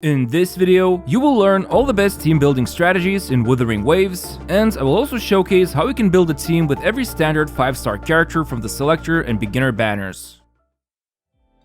In this video, you will learn all the best team building strategies in Wuthering Waves, and I will also showcase how you can build a team with every standard 5-star character from the selector and beginner banners.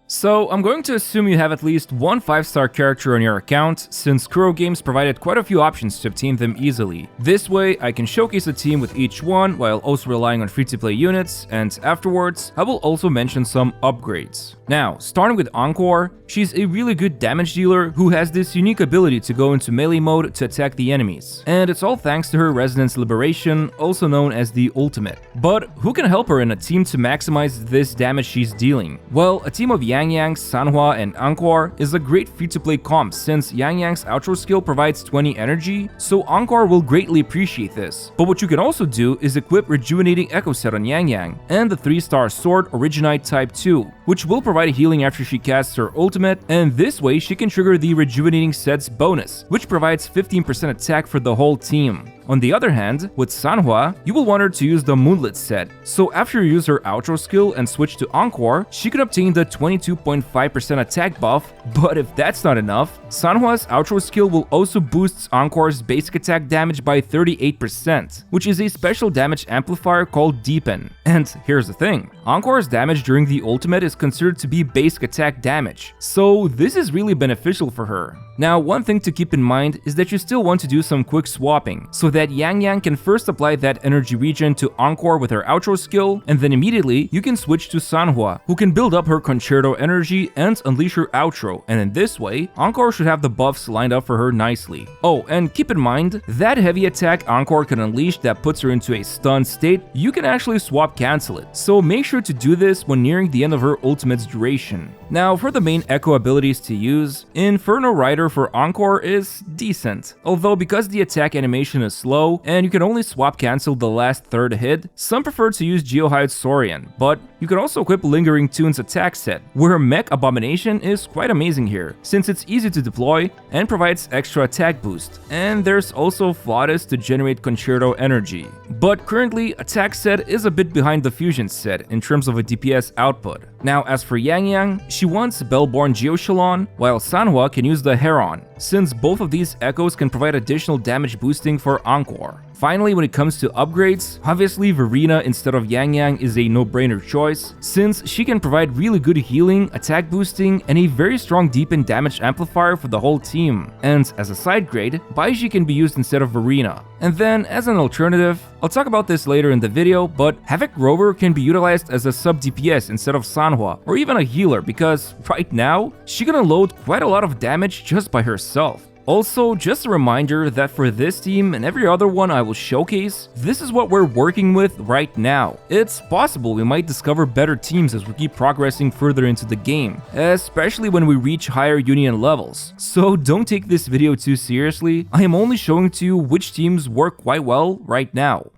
So, I'm going to assume you have at least one 5-star character on your account, since Kuro Games provided quite a few options to obtain them easily. This way, I can showcase a team with each one, while also relying on free-to-play units, and afterwards, I will also mention some upgrades. Now, starting with Encore, she's a really good damage dealer who has this unique ability to go into melee mode to attack the enemies. And it's all thanks to her Resonance Liberation, also known as the ultimate. But who can help her in a team to maximize this damage she's dealing? Well, a team of Lingyang, Sanhua, and Encore is a great free-to-play comp since Lingyang's outro skill provides 20 energy, so Encore will greatly appreciate this. But what you can also do is equip Rejuvenating Echo Set on Lingyang and the 3-star sword Originite Type 2, which will provide healing after she casts her ultimate, and this way she can trigger the Rejuvenating Set's bonus, which provides 15% attack for the whole team. On the other hand, with Sanhua, you will want her to use the Moonlit set, so after you use her outro skill and switch to Encore, she can obtain the 22.5% attack buff, but if that's not enough, Sanhua's outro skill will also boost Encore's basic attack damage by 38%, which is a special damage amplifier called Deepen. And here's the thing, Encore's damage during the ultimate is considered to be basic attack damage, so this is really beneficial for her. Now, one thing to keep in mind is that you still want to do some quick swapping, so that Lingyang can first apply that energy regen to Encore with her outro skill, and then immediately you can switch to Sanhua, who can build up her Concerto energy and unleash her outro, and in this way, Encore should have the buffs lined up for her nicely. Oh, and keep in mind, that heavy attack Encore can unleash that puts her into a stunned state, you can actually swap cancel it, so make sure to do this when nearing the end of her ultimate's duration. Now, for the main Echo abilities to use, Inferno Rider for Encore is decent, although because the attack animation is slow and you can only swap cancel the last third hit, some prefer to use Geohide Saurian, but you can also equip Lingering Tune's attack set, where Mech Abomination is quite amazing here, since it's easy to deploy and provides extra attack boost, and there's also Flawless to generate Concerto energy. But currently, attack set is a bit behind the Fusion set in terms of a DPS output. Now, as for Lingyang, she wants Bellborn Geoshalon, while Sanhua can use the Heron, since both of these echoes can provide additional damage boosting for Encore. Finally, when it comes to upgrades, obviously Verena instead of Lingyang is a no-brainer choice, since she can provide really good healing, attack boosting, and a very strong deepen damage amplifier for the whole team. And as a side grade, Baiji can be used instead of Verena. And then, as an alternative, I'll talk about this later in the video, but Havoc Rover can be utilized as a sub-DPS instead of Sanhua, or even a healer, because right now, she can unload quite a lot of damage just by herself. Also, just a reminder that for this team and every other one I will showcase, this is what we're working with right now. It's possible we might discover better teams as we keep progressing further into the game, especially when we reach higher union levels. So don't take this video too seriously, I am only showing to you which teams work quite well right now.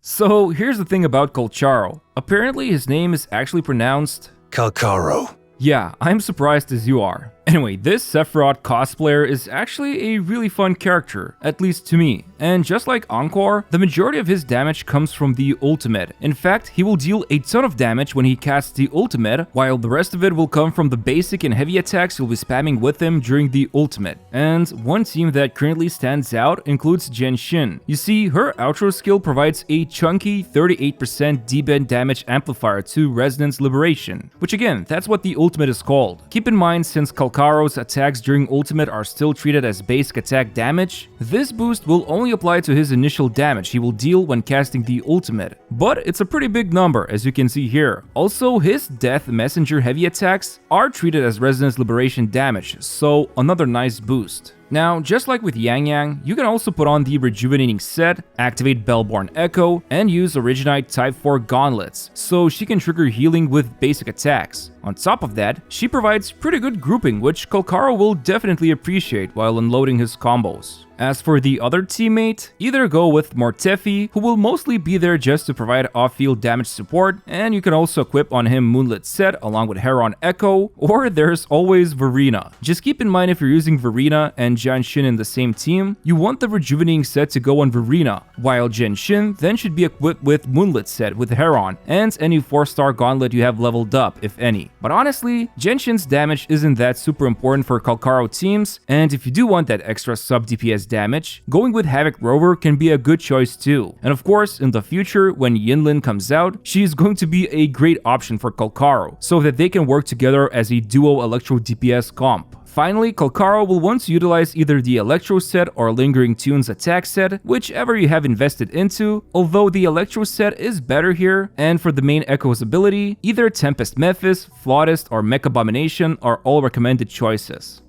So here's the thing about Calcharo. Apparently his name is actually pronounced Calcharo. Yeah, I'm surprised as you are. Anyway, this Sephiroth cosplayer is actually a really fun character, at least to me. And just like Encore, the majority of his damage comes from the ultimate. In fact, he will deal a ton of damage when he casts the ultimate, while the rest of it will come from the basic and heavy attacks you'll be spamming with him during the ultimate. And one team that currently stands out includes Jiyan. You see, her outro skill provides a chunky 38% D-bend damage amplifier to Resonance Liberation, which again, that's what the ultimate is called. Keep in mind, since Calcharo's attacks during ultimate are still treated as basic attack damage, this boost will only apply to his initial damage he will deal when casting the ultimate, but it's a pretty big number as you can see here. Also, his Death Messenger heavy attacks are treated as Resonance Liberation damage, so another nice boost. Now, just like with Lingyang, you can also put on the Rejuvenating set, activate Bellborn Echo, and use Originite Type 4 Gauntlets, so she can trigger healing with basic attacks. On top of that, she provides pretty good grouping, which Calcharo will definitely appreciate while unloading his combos. As for the other teammate, either go with Mortefi, who will mostly be there just to provide off-field damage support, and you can also equip on him Moonlit Set along with Heron Echo, or there's always Verena. Just keep in mind if you're using Verena and Jiyan in the same team, you want the Rejuvenating Set to go on Verena, while Jiyan then should be equipped with Moonlit Set with Heron, and any 4-star gauntlet you have leveled up, if any. But honestly, Jiyan's damage isn't that super important for Calcharo teams, and if you do want that extra sub-DPS damage, going with Havoc Rover can be a good choice too. And of course, in the future, when Yinlin comes out, she is going to be a great option for Calcharo, so that they can work together as a duo Electro DPS comp. Finally, Calcharo will want to utilize either the Electro set or Lingering Tunes attack set, whichever you have invested into, although the Electro set is better here, and for the main Echo's ability, either Tempest Mephis, Flautist, or Mech Abomination are all recommended choices.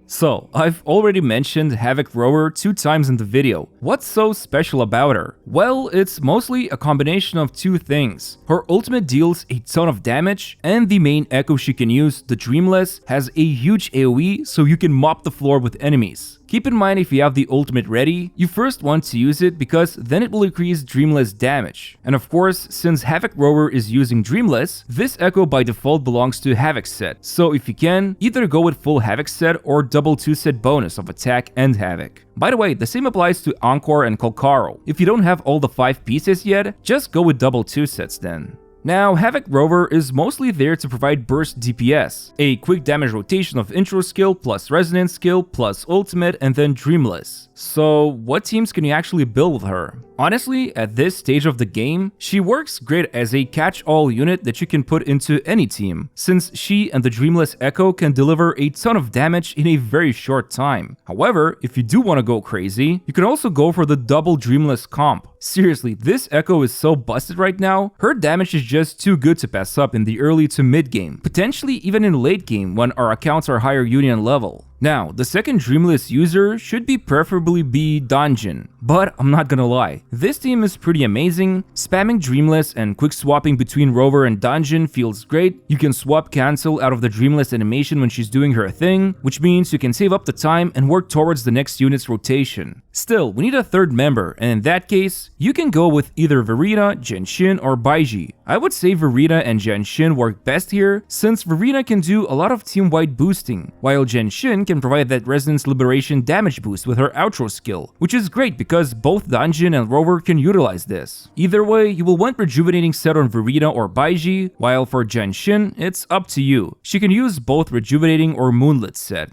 So, I've already mentioned Havoc Rover 2 times in the video. What's so special about her? Well, it's mostly a combination of 2 things. Her ultimate deals a ton of damage, and the main echo she can use, the Dreamless, has a huge AoE so you can mop the floor with enemies. Keep in mind if you have the ultimate ready, you first want to use it because then it will increase Dreamless damage. And of course, since Havoc Rover is using Dreamless, this echo by default belongs to Havoc set. So if you can, either go with full Havoc set or double 2-set bonus of attack and Havoc. By the way, the same applies to Encore and Calcharo. If you don't have all the 5 pieces yet, just go with double 2 sets then. Now, Havoc Rover is mostly there to provide burst DPS, a quick damage rotation of intro skill plus resonance skill plus ultimate and then Dreamless. So what teams can you actually build with her? Honestly, at this stage of the game, she works great as a catch-all unit that you can put into any team, since she and the Dreamless Echo can deliver a ton of damage in a very short time. However, if you do want to go crazy, you can also go for the double Dreamless comp. Seriously, this Echo is so busted right now, her damage is just too good to pass up in the early to mid game, potentially even in late game when our accounts are higher union level. Now, the second Dreamless user should preferably be Dungeon, but I'm not gonna lie, this team is pretty amazing. Spamming Dreamless and quick swapping between Rover and Dungeon feels great. You can swap cancel out of the Dreamless animation when she's doing her thing, which means you can save up the time and work towards the next unit's rotation. Still, we need a third member, and in that case, you can go with either Verena, Jiyan, or Baiji. I would say Verena and Jiyan work best here, since Verena can do a lot of team-wide boosting, while Jiyan can provide that Resonance Liberation damage boost with her outro skill, which is great because both Dungeon and Rover can utilize this. Either way, you will want Rejuvenating Set on Verena or Baiji, while for Jiyan, it's up to you. She can use both Rejuvenating or Moonlit Set.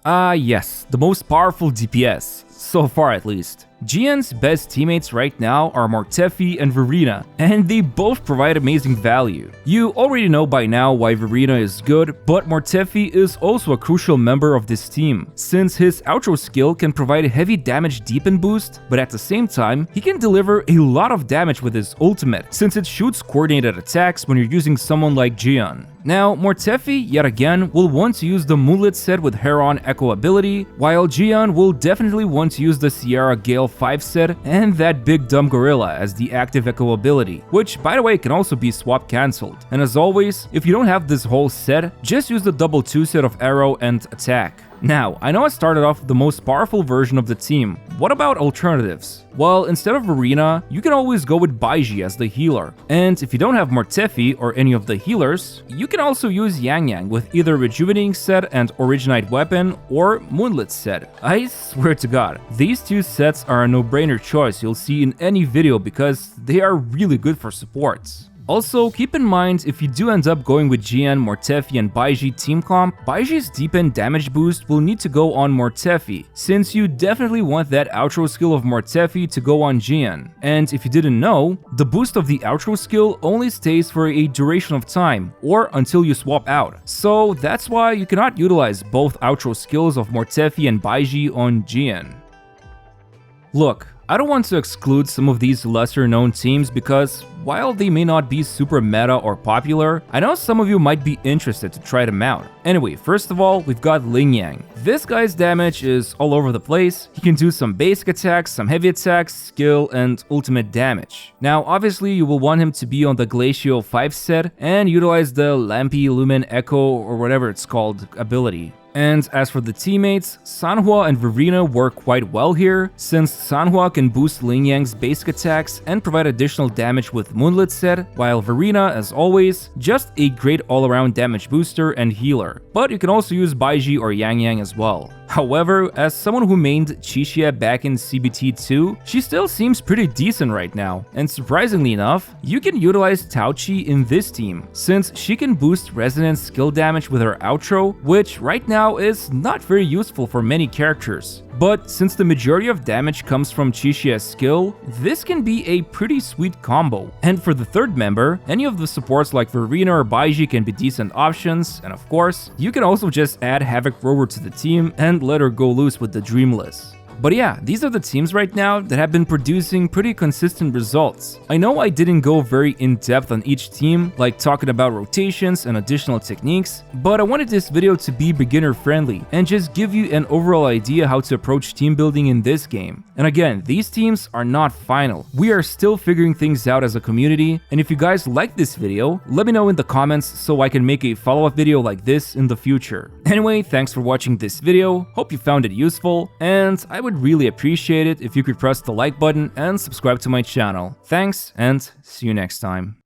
Yes, the most powerful DPS, so far at least. Jiyan's best teammates right now are Mortefi and Verena, and they both provide amazing value. You already know by now why Verena is good, but Mortefi is also a crucial member of this team, since his outro skill can provide a heavy damage deepen boost, but at the same time, he can deliver a lot of damage with his ultimate, since it shoots coordinated attacks when you're using someone like Jiyan. Now, Mortefi, yet again, will want to use the Moonlit set with Heron Echo ability, while Jiyan will definitely want to use the Sierra Gale 5 set and that Big Dumb Gorilla as the active Echo ability, which by the way can also be swap cancelled. And as always, if you don't have this whole set, just use the double 2 set of Arrow and Attack. Now, I know I started off with the most powerful version of the team. What about alternatives? Well, instead of Verena, you can always go with Baiji as the healer. And if you don't have Mortefi or any of the healers, you can also use Lingyang with either Rejuvenating Set and Originate Weapon or Moonlit Set. I swear to God, these 2 sets are a no-brainer choice you'll see in any video because they are really good for supports. Also, keep in mind if you do end up going with Jiyan, Mortefi, and Baiji team comp, Baiji's deepen damage boost will need to go on Mortefi, since you definitely want that outro skill of Mortefi to go on Jiyan. And if you didn't know, the boost of the outro skill only stays for a duration of time, or until you swap out. So that's why you cannot utilize both outro skills of Mortefi and Baiji on Jiyan. Look, I don't want to exclude some of these lesser known teams because while they may not be super meta or popular, I know some of you might be interested to try them out. Anyway, first of all, we've got Lingyang. This guy's damage is all over the place. He can do some basic attacks, some heavy attacks, skill, and ultimate damage. Now, obviously, you will want him to be on the Glacio 5 set and utilize the Lampy Lumen Echo or whatever it's called ability. And as for the teammates, Sanhua and Verena work quite well here, since Sanhua can boost Lingyang's basic attacks and provide additional damage with Moonlit set, while Verena, as always, just a great all-around damage booster and healer. But you can also use Baiji or Yang as well. However, as someone who mained Chixia back in CBT2, she still seems pretty decent right now, and surprisingly enough, you can utilize Taochi in this team, since she can boost resonance skill damage with her outro, which right now is not very useful for many characters. But since the majority of damage comes from Chixia's skill, this can be a pretty sweet combo. And for the third member, any of the supports like Verena or Baiji can be decent options, and of course, you can also just add Havoc Rover to the team and let her go loose with the Dreamless. But yeah, these are the teams right now that have been producing pretty consistent results. I know I didn't go very in-depth on each team, like talking about rotations and additional techniques, but I wanted this video to be beginner-friendly and just give you an overall idea how to approach team building in this game. And again, these teams are not final. We are still figuring things out as a community, and if you guys like this video, let me know in the comments so I can make a follow-up video like this in the future. Anyway, thanks for watching this video, hope you found it useful, and I would really appreciate it if you could press the like button and subscribe to my channel. Thanks, and see you next time.